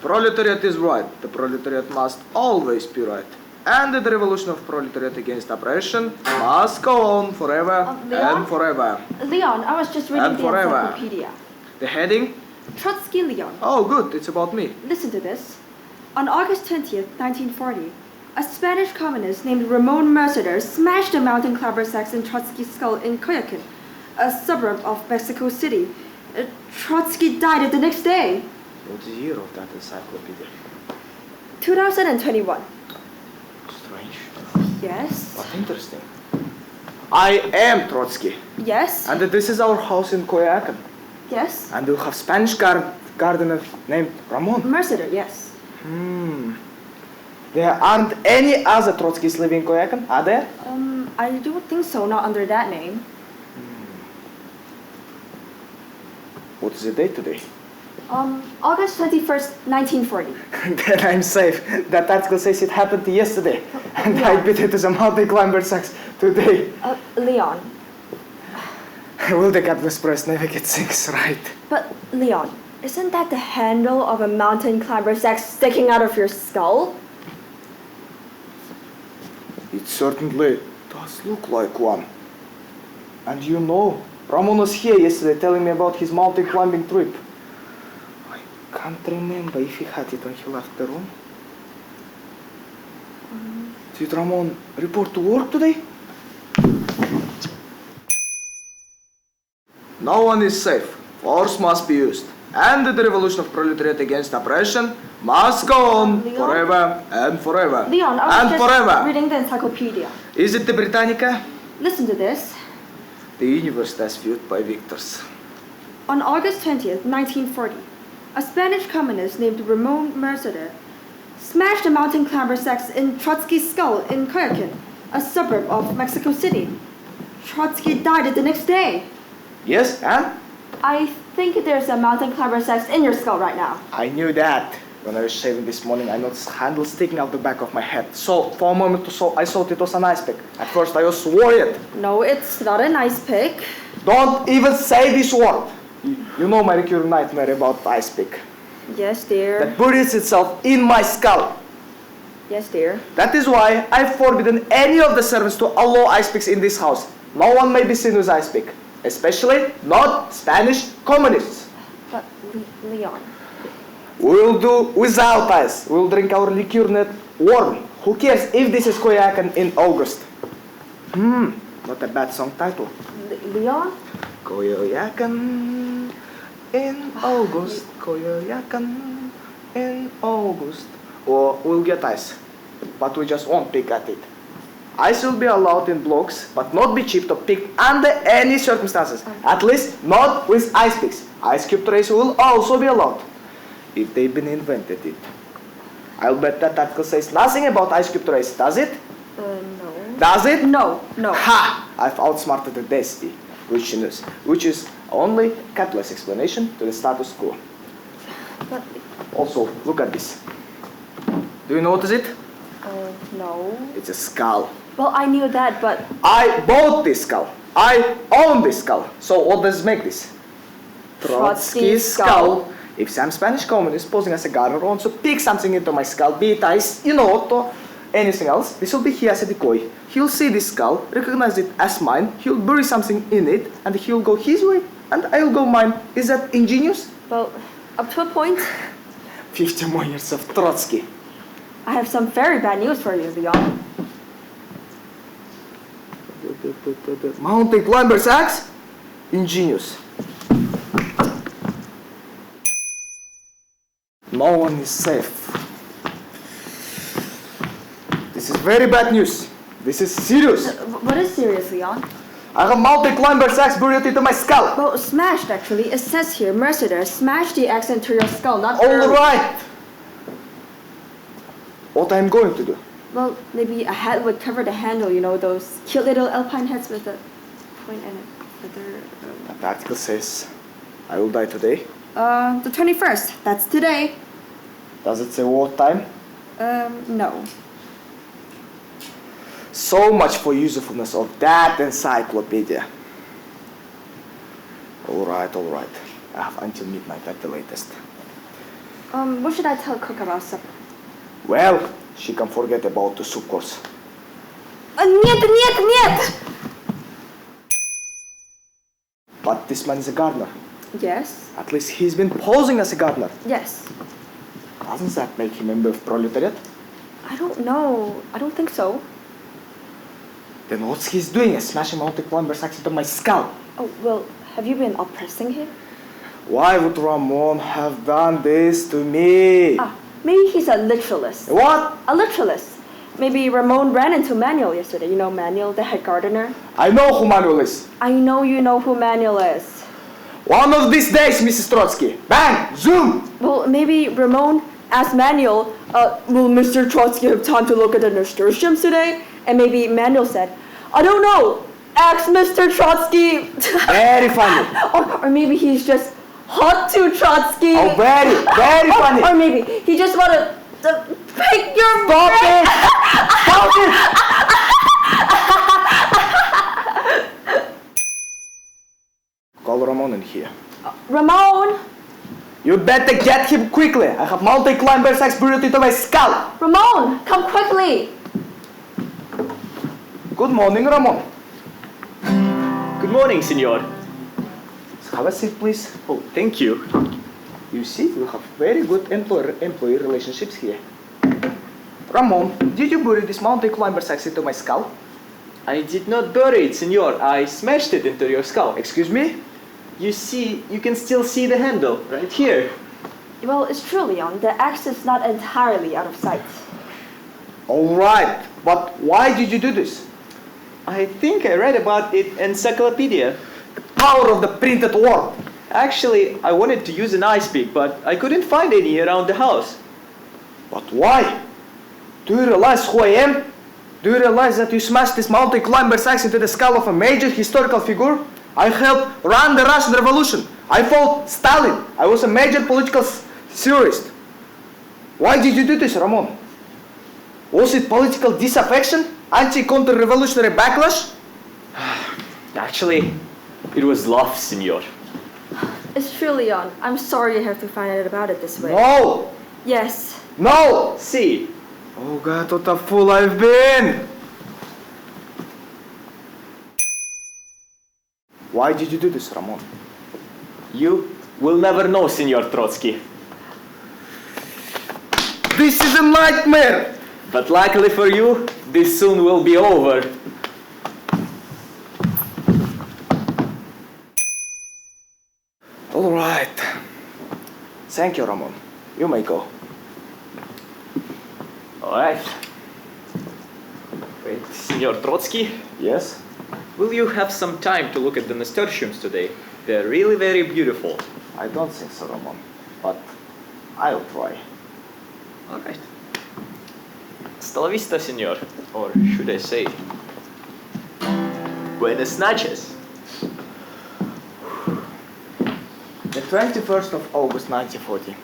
Proletariat is right. The proletariat must always be right. And the revolution of proletariat against oppression must go on forever and forever. Leon, I was just reading the encyclopedia. The heading? Trotsky, Leon. Oh, good. It's about me. Listen to this. On August 20th, 1940, a Spanish communist named Ramon Mercader smashed a mountain climber sex in Trotsky's skull in Coyoacán, a suburb of Mexico City. Trotsky died the next day. What's the year of that encyclopedia? 2021. Strange. Yes. But interesting. I am Trotsky. Yes. And this is our house in Coyoacán. Yes. And you have Spanish gardener named Ramon. Mercader, yes. There aren't any other Trotskys living in Coyoacán, are there? I don't think so, not under that name. What is the date today? August 21st, 1940. Then I'm safe. That article says it happened yesterday. And I beat it to the mountain climber sex today. Leon. Will the capitalist press never get things right? But, Leon, isn't that the handle of a mountain climber sex sticking out of your skull? It certainly does look like one. And you know, Ramon was here yesterday telling me about his mountain climbing trip. I can't remember if he had it when he left the room. Did Ramon report to work today? No one is safe. Force must be used. And the revolution of proletariat against oppression must go on Leon? forever and forever. Leon, I was just forever. reading the encyclopedia. Is it the Britannica? Listen to this. The universe as viewed by victors. On August 20th, 1940, a Spanish communist named Ramon Mercader smashed a mountain climber sex in Trotsky's skull in Coyoacán, a suburb of Mexico City. Trotsky died the next day. Yes, and? I think there's a mountain climber sex in your skull right now. I knew that. When I was shaving this morning, I noticed handles sticking out the back of my head. So, for a moment or so, I thought it was an ice pick. At first, I was worried. No, it's not an ice pick. Don't even say this word. You know my recurring nightmare about ice pick. Yes, dear. That buries itself in my skull. Yes, dear. That is why I've forbidden any of the servants to allow ice picks in this house. No one may be seen with ice pick. Especially not Spanish communists. But, Leon... We'll do without ice. We'll drink our liqueur net warm. Who cares if this is Coyoacán in August? Not a bad song title. Leon? Coyoacán in August. Coyoacán in August. Or we'll get ice. But we just won't pick at it. Ice will be allowed in blocks, but not be cheap to pick under any circumstances. At least not with ice picks. Ice cube trays will also be allowed. If they've been invented it. I'll bet that article says nothing about ice cube trays, does it? No. Does it? No. Ha! I've outsmarted the destiny, which is only capitalist explanation to the status quo. But... Also, look at this. Do you notice it? No. It's a skull. Well, I knew that, but... I bought this skull. I own this skull. So what does make this? Trotsky's skull. If some Spanish communist posing as a gardener wants to pick something into my skull, be it ice, or anything else, this will be here as a decoy. He'll see this skull, recognize it as mine, he'll bury something in it, and he'll go his way, and I'll go mine. Is that ingenious? Well, up to a point. 50 more years of Trotsky. I have some very bad news for you, Leon. Mountain climber's axe? Ingenious. No one is safe. This is very bad news. This is serious. What is serious, Leon? I have mountain climber's axe buried into my skull. Well, smashed, actually. It says here, Mercader smashed the axe into your skull, not All right. What I'm going to do? Well, maybe a hat would cover the handle, those cute little alpine hats with a point and a feather. The article says I will die today. The 21st. That's today. Does it say what time? No. So much for usefulness of that encyclopedia. All right. I have until midnight at the latest. What should I tell Cook about supper? Well, she can forget about the soup course. Niet! But this man is a gardener. Yes. At least he's been posing as a gardener. Yes. Doesn't that make him a member of proletariat? I don't know. I don't think so. Then what's he's doing? Smashing multi-climber sacks into my skull. Oh, well, have you been oppressing him? Why would Ramon have done this to me? Maybe he's a literalist. What? A literalist. Maybe Ramon ran into Manuel yesterday. You know Manuel, the head gardener? I know who Manuel is. I know you know who Manuel is. One of these days, Mrs. Trotsky. Bang! Zoom! Well, maybe Ramon asked Manuel, will Mr. Trotsky have time to look at the nasturtiums today? And maybe Manuel said, I don't know, ask Mr. Trotsky. Very funny. or maybe he's just hot to Trotsky. Oh, very funny. Or maybe he just wanted to pick your Stop brain. it! Stop it! Call Ramon in here. Ramon! You better get him quickly. I have multi-climber sacks buried into my skull. Ramon, come quickly. Good morning, Ramon. Good morning, senor. Have a seat, please. Oh, thank you. You see, we have very good employer-employee relationships here. Ramon, did you bury this multi-climber sacks into my skull? I did not bury it, senor. I smashed it into your skull. Excuse me? You see, you can still see the handle right here. Well, it's true, Leon. The axe is not entirely out of sight. All right, but why did you do this? I think I read about it in encyclopedia. The power of the printed word. Actually, I wanted to use an ice pick, but I couldn't find any around the house. But why? Do you realize who I am? Do you realize that you smashed this multi-climber sacks into the skull of a major historical figure? I helped run the Russian Revolution. I fought Stalin. I was a major political theorist. Why did you do this, Ramon? Was it political disaffection? Anti-counter-revolutionary backlash? Actually, it was love, senor. It's true, Leon. I'm sorry you have to find out about it this way. No! Yes. No! See, Oh God, what a fool I've been! Why did you do this, Ramon? you will never know, senor Trotsky. This is a nightmare! But luckily for you, this soon will be over. All right. Thank you, Ramon. You may go. All right. Wait, senor Trotsky, Yes? will you have some time to look at the nasturtiums today? They're really very beautiful. I don't think so, Ramon. But I'll try. All right. Hasta la vista, senor. Or should I say, buenas noches. The 21st of August 1940.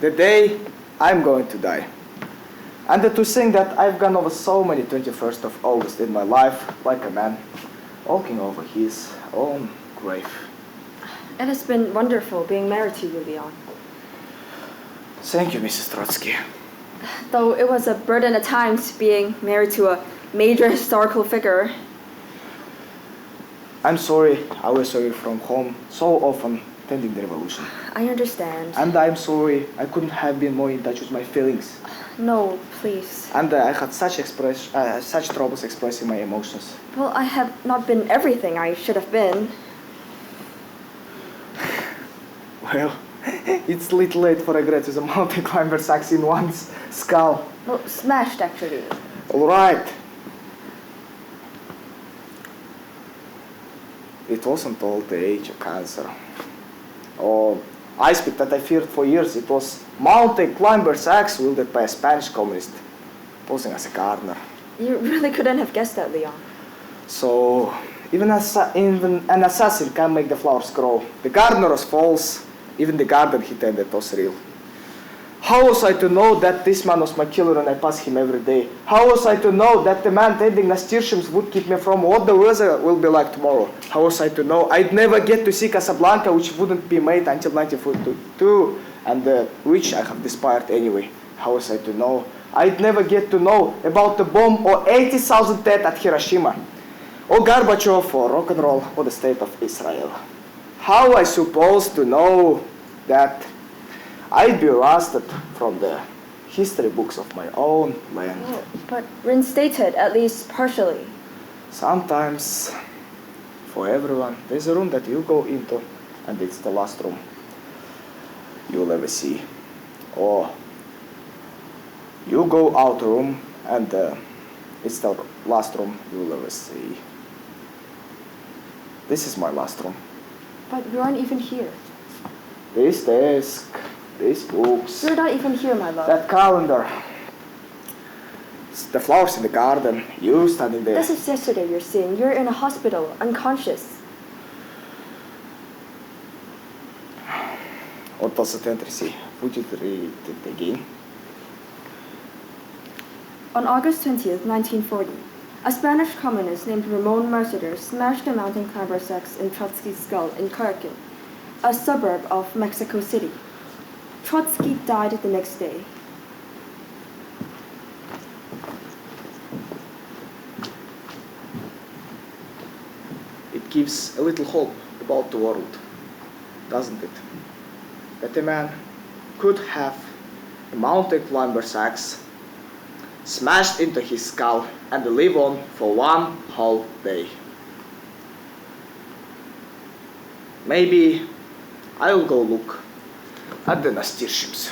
The day I'm going to die. And to think that I've gone over so many 21st of August in my life, like a man, walking over his own grave. It has been wonderful being married to you, Leon. Thank you, Mrs. Trotsky. Though it was a burden at times being married to a major historical figure. I'm sorry I was away from home so often attending the revolution. I understand. And I'm sorry I couldn't have been more in touch with my feelings. No, please. And I had such troubles expressing my emotions. Well, I have not been everything I should have been. Well, it's a little late for regret with a mountain climber sacks in one's skull. Well, smashed actually. All right. It wasn't all the age of cancer. Oh, I speak that I feared for years. It was mountain climber sacks wielded by a Spanish communist, posing as a gardener. You really couldn't have guessed that, Leon. So, even an assassin can make the flowers grow. The gardener was false. Even the garden he tended was real. How was I to know that this man was my killer and I pass him every day? How was I to know that the man tending nasturtiums would keep me from what the weather will be like tomorrow? How was I to know I'd never get to see Casablanca, which wouldn't be made until 1942? and which I have despaired anyway. How was I to know? I'd never get to know about the bomb or 80,000 dead at Hiroshima, or Gorbachev, or rock and roll, or the state of Israel. How I supposed to know that I'd be arrested from the history books of my own land? Oh, but reinstated, at least partially. Sometimes, for everyone, there's a room that you go into, and it's the last room you'll ever see. Or you go out room, and it's the last room you'll ever see. This is my last room. But you aren't even here. This desk, these books, You're not even here, my love. that calendar, the flowers in the garden, you standing there. This is yesterday you're seeing. You're in a hospital, unconscious. What was the entry? Would you read it again? On August 20th, 1940, a Spanish communist named Ramon Mercader smashed a mountain climber sex in Trotsky's skull in Kharkiv, a suburb of Mexico City. Trotsky died the next day. It gives a little hope about the world, doesn't it? That a man could have a mountain climber's axe smashed into his skull and live on for one whole day. Maybe I'll go look at the nasty ships.